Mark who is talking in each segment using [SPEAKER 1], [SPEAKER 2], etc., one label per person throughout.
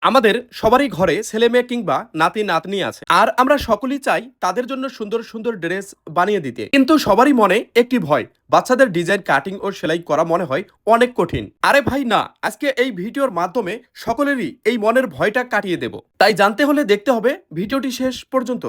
[SPEAKER 1] আমাদের সবারই ঘরে ছেলেমেয়ে কিংবা নাতি-নাতনি আছে। আর আমরা সকলেই চাই তাদের জন্য সুন্দর, সুন্দর ড্রেস বানিয়ে দিতে। কিন্তু সবারই মনে একটি ভয়। বাচ্চাদের ডিজাইন কাটিং ও সেলাই করা মনে হয় অনেক কঠিন। আরে ভাই না, আজকে এই ভিডিওর মাধ্যমে সকলেরই এই মনের ভয়টা কাটিয়ে দেব। তাই জানতে হলে দেখতে হবে ভিডিওটি শেষ পর্যন্ত।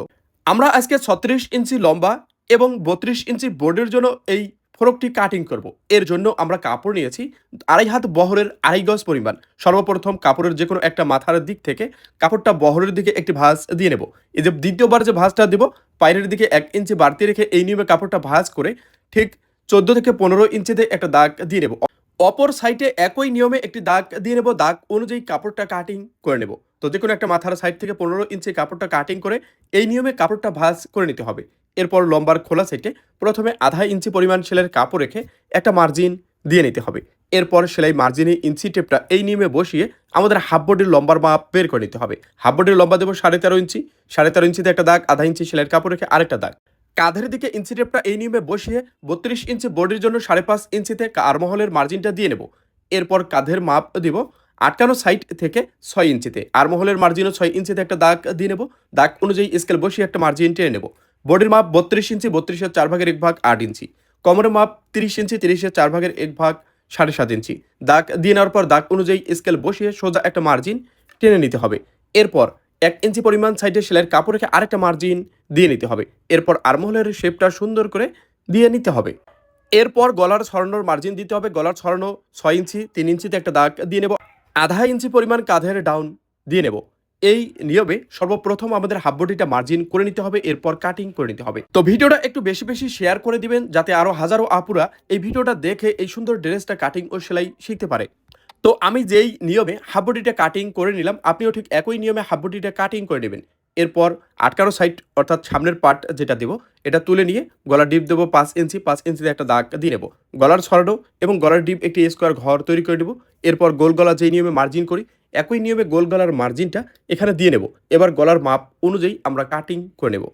[SPEAKER 1] আমরা আজকে 36 ইঞ্চি লম্বা এবং 32 ইঞ্চি বোর্ডের জন্য এই ফ্রকটি কাটিং করব। এর জন্য আমরা কাপড় নিয়েছি 2.5 হাত বহরের 2.5 গজ পরিমাণ। সর্বপ্রথম কাপড়ের যে কোনো একটা মাথার দিক থেকে কাপড়টা বহরের দিকে একটি ভাঁজ দিয়ে নেব। এই যে দ্বিতীয়বার যে ভাঁজটা দেব, পায়ের দিকে 1 ইঞ্চি বাড়তি রেখে এই নিয়মে কাপড়টা ভাঁজ করে ঠিক 14 থেকে 15 ইঞ্চিতে একটা দাগ দিয়ে নেব। অপর সাইডে একই নিয়মে একটি দাগ দিয়ে নেব। দাগ অনুযায়ী কাপড়টা কাটিং করে নেব। তো যে কোনো একটা মাথার সাইড থেকে 15 ইঞ্চি কাপড়টা কাটিং করে এই নিয়মে কাপড়টা ভাঁজ করে নিতে হবে। এরপর লম্বার খোলা সাইডে প্রথমে 1/2 ইঞ্চি পরিমাণ সেলাইয়ের কাপড় রেখে একটা মার্জিন দিয়ে নিতে হবে। এরপর সেলাই মার্জিনে ইঞ্চি টেপটা এই নিয়মে বসিয়ে আমাদের হাফ বডির লম্বার মাপ বের করে নিতে হবে। হাফ বডির লম্বা দেবো 13.5 ইঞ্চি। 13.5 ইঞ্চিতে একটা দাগ, 1/2 ইঞ্চি সেলাইয়ের কাপড় রেখে আরেকটা দাগ। কাঁধের দিকে ইঞ্চি টেপটা এই নিয়মে বসিয়ে 32 ইঞ্চি বডির জন্য 5.5 ইঞ্চিতে আরমহলের মার্জিনটা দিয়ে নেব। এরপর কাঁধের মাপ দিব আটকানো সাইড থেকে 6 ইঞ্চিতে। আরমহলের মার্জিনও 6 ইঞ্চিতে একটা দাগ দিয়ে নেব। দাগ অনুযায়ী স্কেল বসিয়ে একটা মার্জিন টেনে নেব। বডির মাপ 32 ইঞ্চি, 32-এর 4 ভাগের 1 ভাগ 8 ইঞ্চি। কোমরের মাপ 30 ইঞ্চি, 30-এর 4 ভাগের 1 ভাগ 7.5 ইঞ্চি। দাগ দিয়ে নেওয়ার পর দাগ অনুযায়ী স্কেল বসিয়ে সোজা একটা মার্জিন টেনে নিতে হবে। এরপর 1 ইঞ্চি পরিমাণ সাইডে সেলাইয়ের কাপড় রেখে আরেকটা মার্জিন দিয়ে নিতে হবে। এরপর আরমহলের শেপটা সুন্দর করে দিয়ে নিতে হবে। এরপর গলার ছড়ানোর মার্জিন দিতে হবে। গলার ছড়ানো 6 ইঞ্চি, 3 ইঞ্চিতে একটা দাগ দিয়ে নেব। 1/2 ইঞ্চি পরিমাণ কাঁধের ডাউন দিয়ে নেব। এই নিয়মে সর্বপ্রথম আমাদের হাফ বডিটা মার্জিন করে নিতে হবে। এরপর কাটিং করে নিতে হবে। তো ভিডিওটা একটু বেশি বেশি শেয়ার করে দিবেন যাতে আরো হাজারো আপুরা এই ভিডিওটা দেখে এই সুন্দর ড্রেসটা কাটিং ও সেলাই শিখতে পারে। তো আমি যেই নিয়মে হাফ বডিটা কাটিং করে নিলাম, আপনিও ঠিক একই নিয়মে হাফ বডিটা কাটিং করে নেবেন। এরপর আটকানো সাইড অর্থাৎ সামনের পার্ট যেটা দেব এটা তুলে নিয়ে গলার ডিপ দেবো 5 ইঞ্চি। 5 ইঞ্চিতে একটা দাগ দিয়ে নেব। গলার ছড়ানো এবং গলার ডিপ একটি স্কোয়ার ঘর তৈরি করে নেব। এরপর গোল গলা যেই নিয়মে মার্জিন করি একই নিয়মে গোল গলার মার্জিনটা এখানে দিয়ে নেব। এবার গলার মাপ অনুযায়ী আমরা কাটিং করে নেব।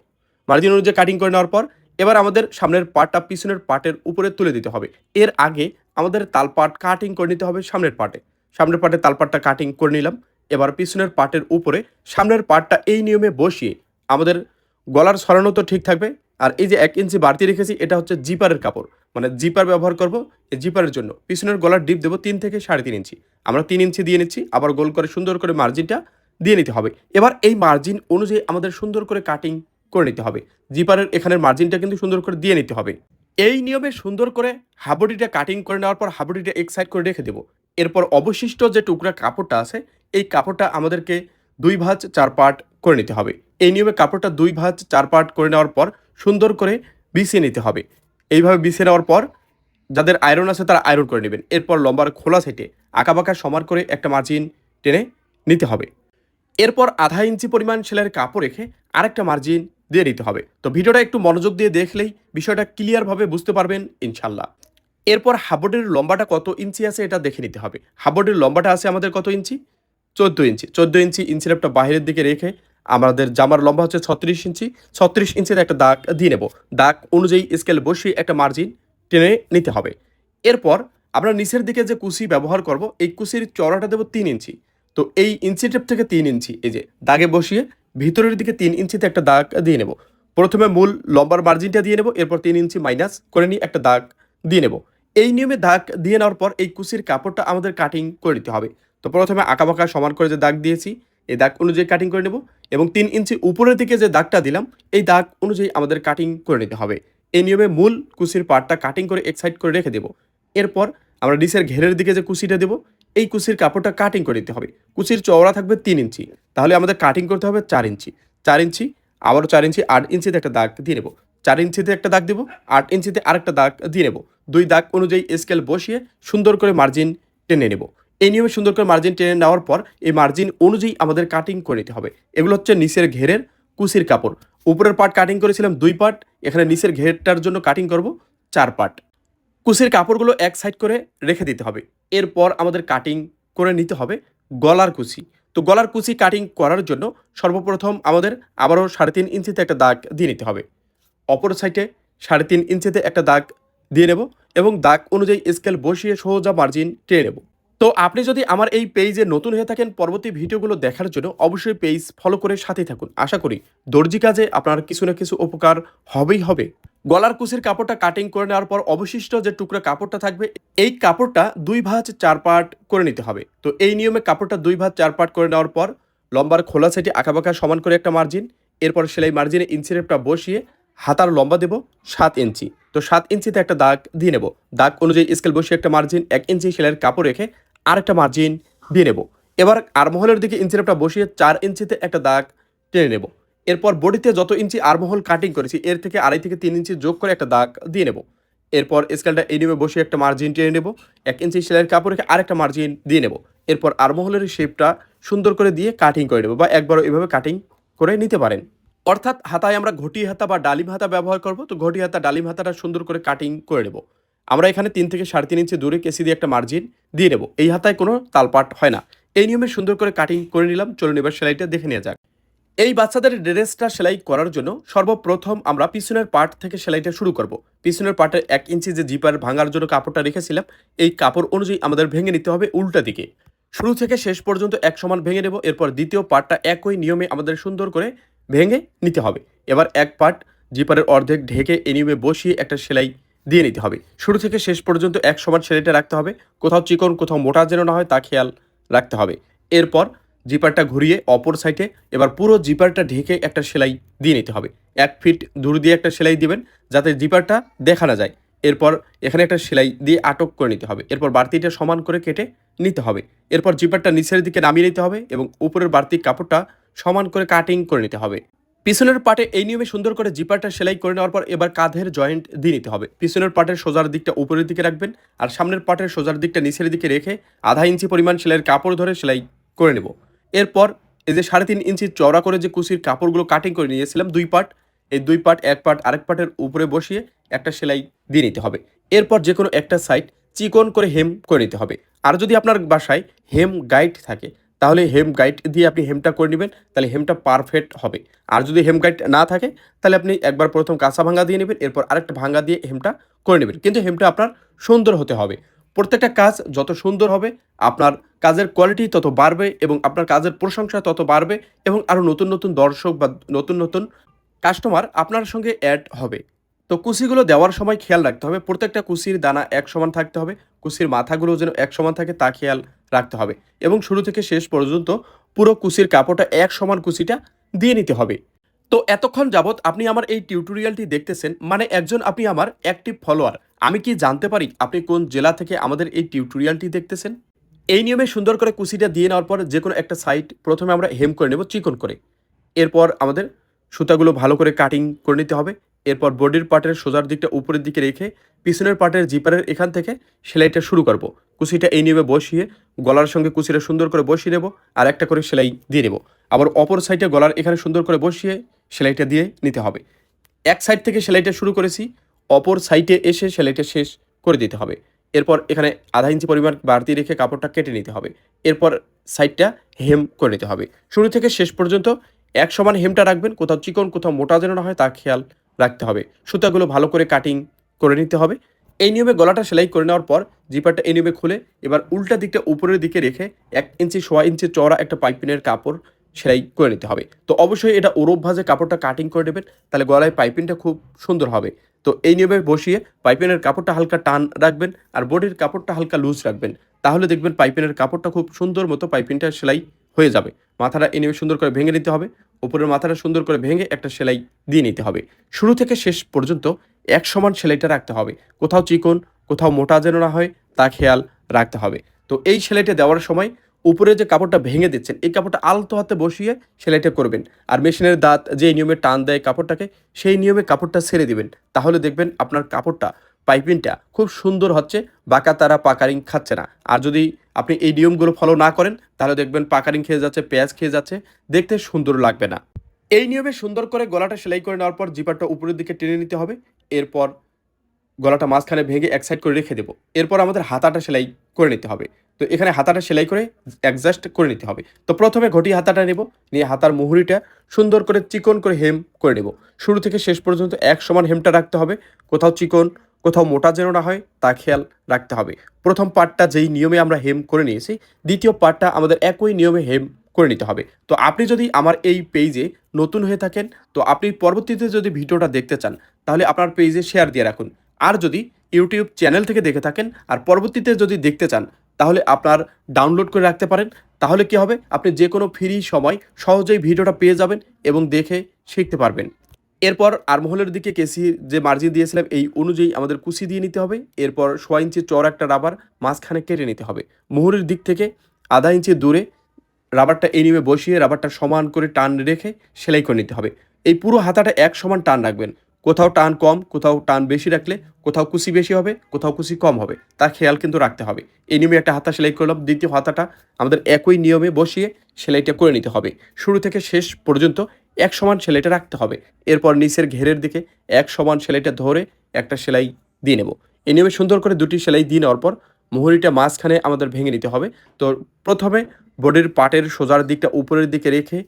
[SPEAKER 1] মার্জিন অনুযায়ী কাটিং করে নেওয়ার পর এবার আমাদের সামনের পার্টটা পিছনের পার্টের উপরে তুলে দিতে হবে। এর আগে আমাদের তালপাট কাটিং করে নিতে হবে সামনের পার্টে। সামনের পার্টে তালপাটটা কাটিং করে নিলাম। এবার পিছনের পার্টের উপরে সামনের পার্টটা এই নিয়মে বসিয়ে আমাদের গলার ছড়ানো তো ঠিক থাকবে। আর এই যে 1 ইঞ্চি বাড়তি রেখেছি এটা হচ্ছে জিপারের কাপড়, মানে জিপার ব্যবহার করব। এই জিপারের জন্য পিছনের গলার ডিপ দেবো 3 থেকে 3.5 ইঞ্চি। আমরা 3 ইঞ্চি দিয়ে নিচ্ছি। আবার গোল করে সুন্দর করে মার্জিনটা দিয়ে নিতে হবে। এবার এই মার্জিন অনুযায়ী আমাদের সুন্দর করে কাটিং করে নিতে হবে। জিপারের এখানের মার্জিনটা কিন্তু সুন্দর করে দিয়ে নিতে হবে। এই নিয়মে সুন্দর করে হাফ বডিটা কাটিং করে নেওয়ার পর হাফ বডিটা এক সাইড করে রেখে দেবো। এরপর অবশিষ্ট যে টুকরা কাপড়টা আছে এই কাপড়টা আমাদেরকে 2 ভাঁজ 4 পার্ট করে নিতে হবে। এই নিয়মে কাপড়টা 2 ভাঁজ 4 পার্ট করে নেওয়ার পর সুন্দর করে বিছিয়ে নিতে হবে। এইভাবে বিছিয়ে নেওয়ার পর যাদের আয়রন আছে তারা আয়রন করে নেবেন। এরপর লম্বার খোলা সাইডে আঁকাবাঁকা সমান করে একটা মার্জিন টেনে নিতে হবে। এরপর 1/2 ইঞ্চি পরিমাণ সেলাইয়ের কাপড় রেখে আরেকটা মার্জিন দিয়ে নিতে হবে। তো ভিডিওটা একটু মনোযোগ দিয়ে দেখলেই বিষয়টা ক্লিয়ারভাবে বুঝতে পারবেন ইনশাল্লাহ। এরপর হাফ বডির লম্বাটা কত ইঞ্চি আছে এটা দেখে নিতে হবে। হাফ বডির লম্বাটা আছে আমাদের কত ইঞ্চি? 14 ইঞ্চি। 14 ইঞ্চি ইঞ্চিলেপটা বাইরের দিকে রেখে আমাদের জামার লম্বা হচ্ছে 36 ইঞ্চি। 36 ইঞ্চির একটা দাগ দিয়ে নেব। দাগ অনুযায়ী স্কেল বসিয়ে একটা মার্জিন টেনে নিতে হবে। এরপর আমরা নিচের দিকে যে কুচি ব্যবহার করব এই কুচির চওড়াটা দেবো 3 ইঞ্চি। তো এই ইঞ্চি টেপ থেকে 3 ইঞ্চি এই যে দাগে বসিয়ে ভিতরের দিকে 3 ইঞ্চিতে একটা দাগ দিয়ে নেব। প্রথমে মূল লম্বার মার্জিনটা দিয়ে নেব। এরপর 3 ইঞ্চি মাইনাস করে নিয়ে একটা দাগ দিয়ে নেব। এই নিয়মে দাগ দিয়ে নেওয়ার পর এই কুচির কাপড়টা আমাদের কাটিং করে নিতে হবে। তো প্রথমে আঁকাবাঁকা সমান করে যে দাগ দিয়েছি এই দাগ অনুযায়ী কাটিং করে নেব এবং 3 ইঞ্চি উপরের দিকে যে দাগটা দিলাম এই দাগ অনুযায়ী আমাদের কাটিং করে নিতে হবে। এই নিয়মে মূল কুচির পার্টটা কাটিং করে এক সাইড করে রেখে দেব। এরপর আমরা নিচের ঘেরের দিকে যে কুচিটা দেবো এই কুচির কাপড়টা কাটিং করে নিতে হবে। কুচির চওড়া থাকবে 3 ইঞ্চি, তাহলে আমাদের কাটিং করতে হবে 4 ইঞ্চি। 4 ইঞ্চি আবারও 4 ইঞ্চি 8 ইঞ্চিতে একটা দাগ দিয়ে নেব। 4 ইঞ্চিতে একটা দাগ দেবো, 8 ইঞ্চিতে আরেকটা দাগ দিয়ে নেব। 2 দাগ অনুযায়ী স্কেল বসিয়ে সুন্দর করে মার্জিন টেনে নেব। এই নিয়মে সুন্দর করে মার্জিন টেনে নেওয়ার পর এই মার্জিন অনুযায়ী আমাদের কাটিং করে নিতে হবে। এগুলো হচ্ছে নিচের ঘেরের কুচির কাপড়। উপরের পার্ট কাটিং করেছিলাম 2 পার্ট, এখানে নিচের ঘেরটার জন্য কাটিং করব 4 পার্ট। কুচির কাপড়গুলো এক সাইড করে রেখে দিতে হবে। এরপর আমাদের কাটিং করে নিতে হবে গলার কুচি। তো গলার কুচি কাটিং করার জন্য সর্বপ্রথম আমাদের আবারও 3.5 ইঞ্চিতে একটা দাগ দিয়ে নিতে হবে। অপর সাইডে 3.5 ইঞ্চিতে একটা দাগ দিয়ে নেব এবং দাগ অনুযায়ী স্কেল বসিয়ে সোজা মার্জিন টেনে নেব। তো আপনি যদি আমার এই পেজে নতুন হয়ে থাকেন, পরবর্তী ভিডিওগুলো দেখার জন্য অবশ্যই পেজ ফলো করে সাথেই থাকুন। আশা করি দর্জি কাজে আপনার কিছু না কিছু উপকার হবেই হবে। গলার কুচির কাপড়টা কাটিং করে নেওয়ার পর অবশিষ্ট যে টুকরা কাপড়টা থাকবে, এই কাপড়টা 2 ভাঁজ 4 পার্ট করে নিতে হবে। তো এই নিয়মে কাপড়টা 2 ভাঁজ 4 পার্ট করে নেওয়ার পর লম্বার খোলা সাইডে আঁকাবাঁকা সমান করে একটা মার্জিন, এরপর সেলাই মার্জিনে ইঞ্চি রেপটা বসিয়ে হাতার লম্বা দেব 7 ইঞ্চি। তো 7 ইঞ্চিতে একটা দাগ দিয়ে নেব। দাগ অনুযায়ী স্কেল বসিয়ে একটা মার্জিন 1 ইঞ্চি সেলাইয়ের কাপড় রেখে আরেকটা মার্জিন দিয়ে নেব। এবার আর্মহোলের দিকে ইঞ্চি রেপটা বসিয়ে 4 ইঞ্চিতে একটা দাগ টেনে নেব। এরপর বডিতে যত ইঞ্চি আর্মহোল কাটিং করেছি এর থেকে 2.5 থেকে 3 ইঞ্চি যোগ করে একটা দাগ দিয়ে নেব। এরপর স্কেলটা এই নিয়মে বসিয়ে একটা মার্জিন টেনে নেব। 1 ইঞ্চি সেলাইয়ের কাপড় রেখে আরেকটা মার্জিন দিয়ে নেব। এরপর আর্মহোলের শেপটা সুন্দর করে দিয়ে কাটিং করে নেব, বা একবারও এভাবে কাটিং করে নিতে পারেন। অর্থাৎ হাতায় আমরা ঘটি হাতা বা ডালিম হাতা ব্যবহার করব। তো ঘটি হাতা ডালিম হাতাটা সুন্দর করে কাটিং করে নেব। আমরা এখানে 3 থেকে 3.5 ইঞ্চি দূরে কেসি দিয়ে একটা মার্জিন দিয়ে নেব। এই হাতায় কোনো তালপাট হয় না। এই নিয়মে সুন্দর করে কাটিং করে নিলাম। চলুন এবার সেলাইটা দেখে নেওয়া যাক। এই বাচ্চাদের ড্রেসটা সেলাই করার জন্য সর্বপ্রথম আমরা পিছনের পার্ট থেকে সেলাইটা শুরু করব। পিছনের পার্টের 1 ইঞ্চি যে জিপার ভাঙার জন্য কাপড়টা রেখেছিলাম, এই কাপড় অনুযায়ী আমাদের ভেঙে নিতে হবে উল্টা দিকে। শুরু থেকে শেষ পর্যন্ত এক সমান ভেঙে নেব। এরপর দ্বিতীয় পার্টটা একই নিয়মে আমাদের সুন্দর করে ভেঙে নিতে হবে। এবার এক পার্ট জিপারের অর্ধেক ঢেকে এই নিয়মে বসিয়ে একটা সেলাই দিয়ে নিতে হবে। শুরু থেকে শেষ পর্যন্ত এক সমান সেলাইটা রাখতে হবে। কোথাও চিকন কোথাও মোটা যেন না হয় তা খেয়াল রাখতে হবে। এরপর জিপারটা ঘুরিয়ে অপর সাইডে এবার পুরো জিপারটা ঢেকে একটা সেলাই দিয়ে নিতে হবে। 1 ফিট দূর দিয়ে একটা সেলাই দিবেন যাতে জিপারটা দেখা না যায়। এরপর এখানে একটা সেলাই দিয়ে আটক করে নিতে হবে। এরপর বাড়তিটা সমান করে কেটে নিতে হবে। এরপর জিপারটা নিচের দিকে নামিয়ে নিতে হবে এবং উপরের বাড়তি কাপড়টা সমান করে কাটিং করে নিতে হবে। পিছনের পার্টে এই নিয়মে সুন্দর করে জিপারটা সেলাই করে নেওয়ার পর এবার কাঁধের জয়েন্ট দিয়ে নিতে হবে। পিছনের পার্টের সোজার দিকটা উপরের দিকে রাখবেন আর সামনের পার্টের সোজার দিকটা নিচের দিকে রেখে 1/2 ইঞ্চি পরিমাণ সেলাইয়ের কাপড় ধরে সেলাই করে নেব। এরপর এই যে 3.5 ইঞ্চি চওড়া করে যে কুচির কাপড়গুলো কাটিং করে নিয়েছিলাম 2 পার্ট, এই 2 পার্ট এক পার্ট আরেক পার্টের উপরে বসিয়ে একটা সেলাই দিয়ে নিতে হবে। এরপর যে কোনো একটা সাইড চিকন করে হেম করে নিতে হবে। আর যদি আপনার বাসায় হেম গাইড থাকে তাহলে হেম গাইড দিয়ে আপনি হেমটা করে নেবেন, তাহলে হেমটা পারফেক্ট হবে। আর যদি হেম গাইড না থাকে তাহলে আপনি একবার প্রথম কাঁচা ভাঙা দিয়ে নেবেন, এরপর আরেকটা ভাঙা দিয়ে হেমটা করে নেবেন। কিন্তু হেমটা আপনার সুন্দর হতে হবে। প্রত্যেকটা কাজ যত সুন্দর হবে আপনার কাজের কোয়ালিটি তত বাড়বে এবং আপনার কাজের প্রশংসা তত বাড়বে এবং আরও নতুন নতুন দর্শক বা নতুন নতুন কাস্টমার আপনার সঙ্গে অ্যাড হবে। তো কুচিগুলো দেওয়ার সময় খেয়াল রাখতে হবে প্রত্যেকটা কুচির দানা এক সমান থাকতে হবে, কুচির মাথাগুলো যেন এক সমান থাকে তা খেয়াল রাখতে হবে এবং শুরু থেকে শেষ পর্যন্ত পুরো কুচির কাপড়টা এক সমান কুচিটা দিয়ে নিতে হবে। তো এতক্ষণ যাবৎ আপনি আমার এই টিউটোরিয়ালটি দেখতেছেন, মানে একজন আপনি আমার অ্যাক্টিভ ফলোয়ার। আমি কি জানতে পারি আপনি কোন জেলা থেকে আমাদের এই টিউটোরিয়ালটি দেখতেছেন? এই নিয়মে সুন্দর করে কুচিটা দিয়ে নেওয়ার পর যে কোনো একটা সাইড প্রথমে আমরা হেম করে নেব চিকন করে। এরপর আমাদের সুতাগুলো ভালো করে কাটিং করে নিতে হবে। এরপর বডির পার্টের সোজার দিকটা উপরের দিকে রেখে পিছনের পার্টের জিপারের এখান থেকে সেলাইটা শুরু করব। কুচিটা এই নিয়মে বসিয়ে গলার সঙ্গে কুচিটা সুন্দর করে বসিয়ে নেব আর একটা করে সেলাই দিয়ে নেব। আবার অপর সাইডে গলার এখানে সুন্দর করে বসিয়ে সেলাইটা দিয়ে নিতে হবে। এক সাইড থেকে সেলাইটা শুরু করেছি, অপর সাইডে এসে সেলাইটা শেষ করে দিতে হবে। এরপর এখানে 1/2 ইঞ্চি পরিমাণ বাড়তি রেখে কাপড়টা কেটে নিতে হবে। এরপর সাইডটা হেম করে নিতে হবে। শুরু থেকে শেষ পর্যন্ত এক সমান হেমটা রাখবেন, কোথাও চিকন কোথাও মোটা যেন না হয় তা খেয়াল রাখতে হবে। সুতাগুলো ভালো করে কাটিং করে নিতে হবে। এই নিয়মে গলাটা সেলাই করে নেওয়ার পর জিপারটা এই নিয়মে খুলে এবার উল্টা দিকটা উপরের দিকে রেখে 1 ইঞ্চি 1.5 ইঞ্চি চওড়া একটা পাইপিনের কাপড় সেলাই করে নিতে হবে। তো অবশ্যই এটা ওরপ ভাঁজে কাপড়টা কাটিং করে নেবেন, তাহলে গলায় পাইপিংটা খুব সুন্দর হবে। তো এই নিয়মে বসিয়ে পাইপিনের কাপড়টা হালকা টান রাখবেন আর বডির কাপড়টা হালকা লুজ রাখবেন, তাহলে দেখবেন পাইপিনের কাপড়টা খুব সুন্দর মতো পাইপিংটা সেলাই হয়ে যাবে। মাথাটা এই নিয়মে সুন্দর করে ভেঙে নিতে হবে। উপরের মাথাটা সুন্দর করে ভেঙে একটা সেলাই দিয়ে নিতে হবে। শুরু থেকে শেষ পর্যন্ত এক সমান সেলাইটা রাখতে হবে, কোথাও চিকন কোথাও মোটা যেন না হয় তা খেয়াল রাখতে হবে। তো এই সেলাইটা দেওয়ার সময় উপরে যে কাপড়টা ভেঙে দিচ্ছেন এই কাপড়টা আলতো হাতে বসিয়ে সেলাইটা করবেন। আর মেশিনের দাঁত যে নিয়মে টান দেয় কাপড়টাকে সেই নিয়মে কাপড়টা ছেড়ে দিবেন, তাহলে দেখবেন আপনার কাপড়টা পাইপিংটা খুব সুন্দর হচ্ছে, বাঁকা তারা পাকারিং খাচ্ছে না। আর যদি আপনি এই নিয়মগুলো ফলো না করেন তাহলে দেখবেন পাকারিং খেয়ে যাচ্ছে, পেঁয়াজ খেয়ে যাচ্ছে, দেখতে সুন্দর লাগবে না। এই নিয়মে সুন্দর করে গলাটা সেলাই করে নেওয়ার পর জিপারটা উপরের দিকে টেনে নিতে হবে। এরপর গলাটা মাঝখানে ভেঙে এক সাইড করে রেখে দেবো। এরপর আমাদের হাতাটা সেলাই করে নিতে হবে। তো এখানে হাতাটা সেলাই করে অ্যাডজাস্ট করে নিতে হবে। তো প্রথমে ঘটি হাতাটা নেব, নিয়ে হাতার মুহুরিটা সুন্দর করে চিকন করে হেম করে নেব। শুরু থেকে শেষ পর্যন্ত এক সমান হেমটা রাখতে হবে, কোথাও চিকন কোথাও মোটা যেন না হয় তা খেয়াল রাখতে হবে। প্রথম পার্টটা যেই নিয়মে আমরা হেম করে নিয়েছি, দ্বিতীয় পার্টটা আমাদের একই নিয়মে হেম করে নিতে হবে। তো আপনি যদি আমার এই পেজে নতুন হয়ে থাকেন, তো আপনি পরবর্তীতে যদি ভিডিওটা দেখতে চান, তাহলে আপনার পেজে শেয়ার দিয়ে রাখুন। আর যদি ইউটিউব চ্যানেল থেকে দেখে থাকেন আর পরবর্তীতে যদি দেখতে চান, তাহলে আপনার ডাউনলোড করে রাখতে পারেন। তাহলে কি হবে, আপনি যে কোনো ফ্রি সময় সহজেই ভিডিওটা পেয়ে যাবেন এবং দেখে শিখতে পারবেন। এরপর আর্মহোলের দিকে কেসি যে মার্জিন দিয়েছিলাম এই অনুযায়ী আমাদের কুচি দিয়ে নিতে হবে। এরপর 1.5 ইঞ্চি চওড়া একটা রাবার মাঝখানে কেটে নিতে হবে। মুহুরির দিক থেকে আধা ইঞ্চি দূরে রাবারটা এনিমে বসিয়ে রাবারটা সমান করে টান রেখে সেলাই করে নিতে হবে। এই পুরো হাতাটা এক সমান টান রাখবেন। কোথাও টান কম, কোথাও টান বেশি রাখলে কোথাও কুচি বেশি হবে, কোথাও কুচি কম হবে, তার খেয়াল কিন্তু রাখতে হবে। এনিমে একটা হাতা সেলাই করলাম, দ্বিতীয় হাতাটা আমাদের একই নিয়মে বসিয়ে সেলাইটা করে নিতে হবে। শুরু থেকে শেষ পর্যন্ত এক সমান সেলাইটা রাখতে হবে। এরপর নিচের ঘেরের দিকে এক সমান সেলাইটা ধরে একটা সেলাই দিয়ে নেব। এই নিয়মে সুন্দর করে দুটি সেলাই দিয়ে নেওয়ার পর মুহুরিটা মাঝখানে আমাদের ভেঙে নিতে হবে। তো প্রথমে বডির পার্টের সোজার দিকটা উপরের দিকে রেখে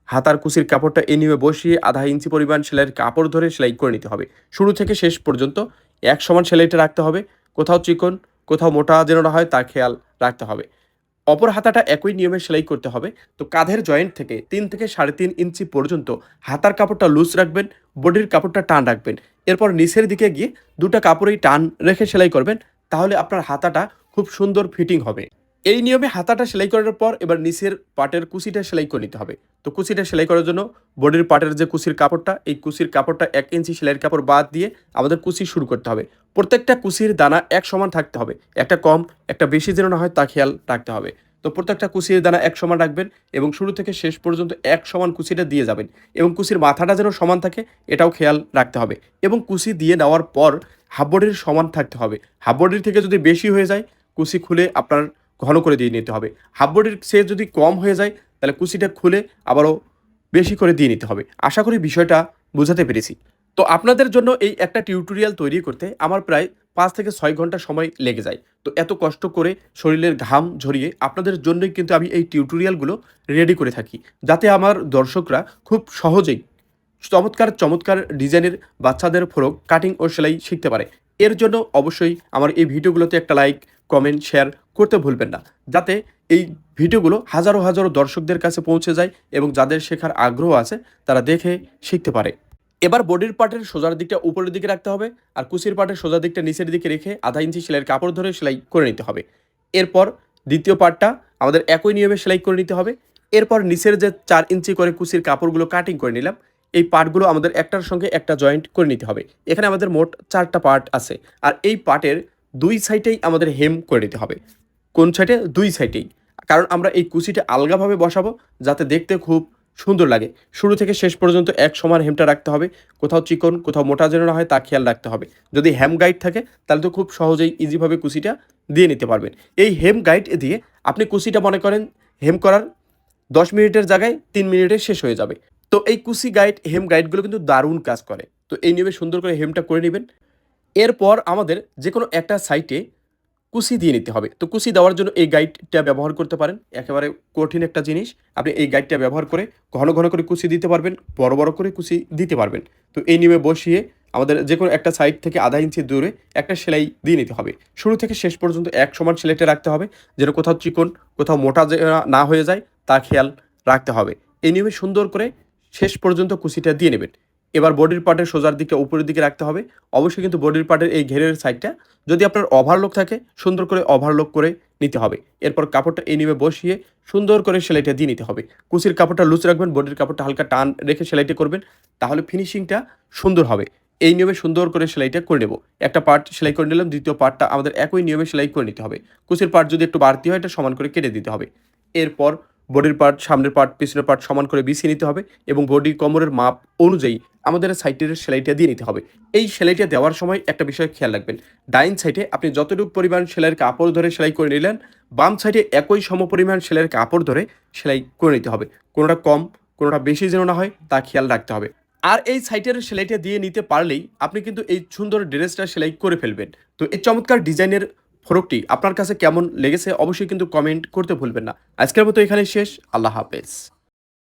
[SPEAKER 1] হাতার কুচির কাপড়টা এনিমে বসিয়ে আধা ইঞ্চি পরিমাণ সেলাইয়ের কাপড় ধরে সেলাই করে নিতে হবে। শুরু থেকে শেষ পর্যন্ত এক সমান সেলাইটা রাখতে হবে। কোথাও চিকন, কোথাও মোটা যেন না হয় তা খেয়াল রাখতে হবে। অপর হাতাটা একই নিয়মে সেলাই করতে হবে। তো কাঁধের জয়েন্ট থেকে 3 থেকে 3.5 ইঞ্চি পর্যন্ত হাতার কাপড়টা লুজ রাখবেন, বডির কাপড়টা টান রাখবেন। এরপর নিচের দিকে গিয়ে দুটো কাপড়েই টান রেখে সেলাই করবেন। তাহলে আপনার হাতাটা খুব সুন্দর ফিটিং হবে। এই নিয়মে হাতাটা সেলাই করার পর এবার নিচের পার্টের কুচিটা সেলাই করে নিতে হবে। তো কুচিটা সেলাই করার জন্য বডির পার্টের যে কুচির কাপড়টা, এই কুচির কাপড়টা 1 ইঞ্চি সেলাইয়ের কাপড় বাদ দিয়ে আমাদের কুচি শুরু করতে হবে। প্রত্যেকটা কুচির দানা এক সমান থাকতে হবে। একটা কম, একটা বেশি যেন না হয় তা খেয়াল রাখতে হবে। তো প্রত্যেকটা কুচির দানা এক সমান রাখবেন এবং শুরু থেকে শেষ পর্যন্ত এক সমান কুচিটা দিয়ে যাবেন এবং কুচির মাথাটা যেন সমান থাকে এটাও খেয়াল রাখতে হবে। এবং কুচি দিয়ে নেওয়ার পর হাফ বডির সমান থাকতে হবে। হাফ বডির থেকে যদি বেশি হয়ে যায়, কুচি খুলে আপনার ঘন করে দিয়ে নিতে হবে। হাফ বডির সে যদি কম হয়ে যায়, তাহলে কুচিটা খুলে আবারও বেশি করে দিয়ে নিতে হবে। আশা করি বিষয়টা বোঝাতে পেরেছি। তো আপনাদের জন্য এই একটা টিউটোরিয়াল তৈরি করতে আমার প্রায় 5 থেকে 6 ঘন্টা সময় লেগে যায়। তো এত কষ্ট করে শরীরের ঘাম ঝরিয়ে আপনাদের জন্যই কিন্তু আমি এই টিউটোরিয়ালগুলো রেডি করে থাকি, যাতে আমার দর্শকরা খুব সহজেই চমৎকার চমৎকার ডিজাইনের বাচ্চাদের ফ্রক কাটিং ও সেলাই শিখতে পারে। এর জন্য অবশ্যই আমার এই ভিডিওগুলোতে একটা লাইক, কমেন্ট, শেয়ার করতে ভুলবেন না, যাতে এই ভিডিওগুলো হাজারো হাজারো দর্শকদের কাছে পৌঁছে যায় এবং যাদের শেখার আগ্রহ আছে তারা দেখে শিখতে পারে। এবার বডির পার্টের সোজার দিকটা উপরের দিকে রাখতে হবে আর কুচির পার্টের সোজা দিকটা নিচের দিকে রেখে আধা ইঞ্চি সেলাইয়ের কাপড় ধরে সেলাই করে নিতে হবে। এরপর দ্বিতীয় পার্টটা আমাদের একই নিয়মে সেলাই করে নিতে হবে। এরপর নিচের যে 4 ইঞ্চি করে কুচির কাপড়গুলো কাটিং করে নিলাম, এই পার্টগুলো আমাদের একটার সঙ্গে একটা জয়েন্ট করে নিতে হবে। এখানে আমাদের মোট 4টা পার্ট আছে আর এই পার্টের 2 সাইডেই আমাদের হেম করে নিতে হবে। কোন সাইডে? 2 সাইডেই। কারণ আমরা এই কুচিটা আলগাভাবে বসাবো যাতে দেখতে খুব সুন্দর লাগে। শুরু থেকে শেষ পর্যন্ত এক সমান হেমটা রাখতে হবে। কোথাও চিকন, কোথাও মোটা যেন না হয় তা খেয়াল রাখতে হবে। যদি হেম গাইড থাকে তাহলে তো খুব সহজেই ইজিভাবে কুচিটা দিয়ে নিতে পারবেন। এই হেম গাইড দিয়ে আপনি কুচিটা মনে করেন হেম করার 10 মিনিটের জায়গায় 3 মিনিটে শেষ হয়ে যাবে। তো এই কুচি গাইড, হেম গাইডগুলো কিন্তু দারুণ কাজ করে। তো এই নিয়মে সুন্দর করে হেমটা করে নিবেন। এরপর আমাদের যেকোনো একটা সাইটে কুচি দিয়ে নিতে হবে। তো কুচি দেওয়ার জন্য এই গাইডটা ব্যবহার করতে পারেন। একেবারে কঠিন একটা জিনিস। আপনি এই গাইডটা ব্যবহার করে ঘন ঘন করে কুচি দিতে পারবেন, বড় বড় করে কুচি দিতে পারবেন। তো এই নিয়মে বসিয়ে আমাদের যেকোনো একটা সাইড থেকে আধা ইঞ্চি দূরে একটা সেলাই দিয়ে নিতে হবে। শুরু থেকে শেষ পর্যন্ত এক সমান সেলাইটা রাখতে হবে, যেন কোথাও চিকন, কোথাও মোটা না হয়ে যায় তা খেয়াল রাখতে হবে। এই নিয়মে সুন্দর করে শেষ পর্যন্ত কুচিটা দিয়ে নেবেন। এবার বডির পার্টের সোজার দিকটা উপরের দিকে রাখতে হবে। অবশ্যই কিন্তু বডির পার্টের এই ঘেরের সাইডটা যদি আপনার ওভারলক থাকে সুন্দর করে ওভারলক করে নিতে হবে। এরপর কাপড়টা এই নিয়মে বসিয়ে সুন্দর করে সেলাইটা দিয়ে নিতে হবে। কুচির কাপড়টা লুজ রাখবেন, বডির কাপড়টা হালকা টান রেখে সেলাইটা করবেন, তাহলে ফিনিশিংটা সুন্দর হবে। এই নিয়মে সুন্দর করে সেলাইটা করে নেব। একটা পার্ট সেলাই করে নিলাম, দ্বিতীয় পার্টটা আমাদের একই নিয়মে সেলাই করে নিতে হবে। কুচির পার্ট যদি একটু বাড়তি হয় এটা সমান করে কেটে দিতে হবে। এরপর বডির পার্ট, সামনের পার্ট, পিছনের পার্ট সমান করে বিছিয়ে নিতে হবে এবং বডি কোমরের মাপ অনুযায়ী আমাদের সাইডের সেলাইটা দিয়ে নিতে হবে। এই সেলাইটা দেওয়ার সময় একটা বিষয় খেয়াল রাখবেন, ডাইন সাইডে আপনি যতটুকু পরিমাণ সেলাইয়ের কাপড় ধরে সেলাই করে নিলেন, বাম সাইডে একই সমপরিমাণ সেলাইয়ের কাপড় ধরে সেলাই করে নিতে হবে। কোনোটা কম, কোনোটা বেশি যেন না হয় তা খেয়াল রাখতে হবে। আর এই সাইটের সেলাইটা দিয়ে নিতে পারলেই আপনি কিন্তু এই সুন্দর ড্রেসটা সেলাই করে ফেলবেন। তো এই চমৎকার ডিজাইনের ফ্রকটি আপনার কাছে কেমন লেগেছে অবশ্যই কিন্তু কমেন্ট করতে ভুলবেন না। আজকের মতো এখানেই শেষ। আল্লাহ হাফেজ।